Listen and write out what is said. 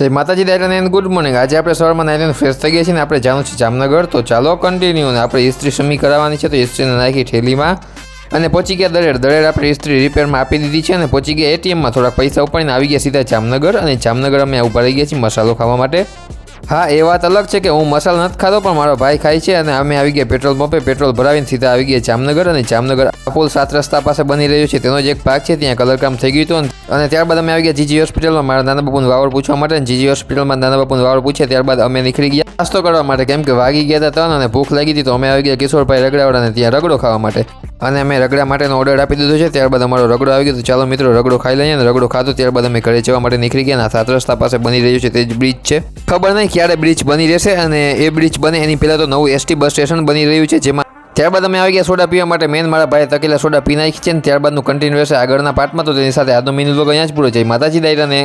જય માતાજી દાયરાને and good morning. આજે આપણે સવારમાં નાઈને ફ્રેશ થઈ ગયા છીએ ને આપણે જવાનું છે જામનગર। તો ચાલો કન્ટિન્યુ ને આપણે ઇસ્ત્રી સમી કરાવવાની છે, તો ઇસ્ત્રીને નાખી થેલીમાં અને પહોંચી ગયા દરેડ આપણે ઇસ્ત્રી રિપેરમાં આપી દીધી છે અને પહોંચી ગયા એટીએમમાં થોડા પૈસા ઉપાડીને આવી ગયા સીધા જામનગર। અને જામનગર અમે ઊભા રહી ગયા છીએ મસાલો ખાવા માટે। હા, એ વાત અલગ છે કે હું મસાલો નથી ખાતો પણ મારો ભાઈ ખાય છે અને અમે આવી ગયા પેટ્રોલ પંપે, પેટ્રોલ ભરાવીને સીધા આવી ગયા જામનગર। અને જામનગર પુલ 7 રસ્તા પાસે બની રહ્યું છે તેનો જ એક ભાગ છે, ત્યાં કલરકામ થઈ ગયું હતું અને ત્યારબાદ અમે આવી ગયા જીજી હોસ્પિટલમાં મારા નાના બાપુનું વાવડ પૂછવા માટે। જીજી હોસ્પિટલમાં નાના બાપુનું વાવડ પૂછ્યા ત્યારબાદ અમે નીકળી ગયા નાસ્તો કરવા માટે, કેમ કે વાગી ગયા હતા 3 અને ભૂખ લાગી હતી, તો અમે આવી ગયા કિશોરભાઈ રગડાવાળાને ત્યાં રગડો ખાવા માટે અને અમે રગડા માટેનો ઓર્ડર આપી દીધો છે। ત્યારબાદ અમારો રગડો આવી ગયો, તો ચાલો મિત્રો રગડો ખાઈ લઈએ અને રગડો ખાધો ત્યારબાદ અમે ઘરે જવા માટે નીકળી ગયા। 7 રસ્તા પાસે બની રહ્યું છે તે જ બ્રિજ છે, ખબર નહીં ક્યારે બ્રિજ બની રહેશે અને એ બ્રિજ બને એની પહેલાં તો નવું એસટી બસ સ્ટેશન બની રહ્યું છે જેમાં ત્યારબાદ અમે આવી ગયા સોડા પીવા માટે। મેન મારા ભાઈ તકેલા સોડા પી નાખી છે ને ત્યારબાદનું કન્ટિન્યુ રહેશે આગળના પાર્ટમાં, તો તેની સાથે આજનો મિની વ્લોગ અહીંયા જ પૂરો। જય માતાજી દાયરાને।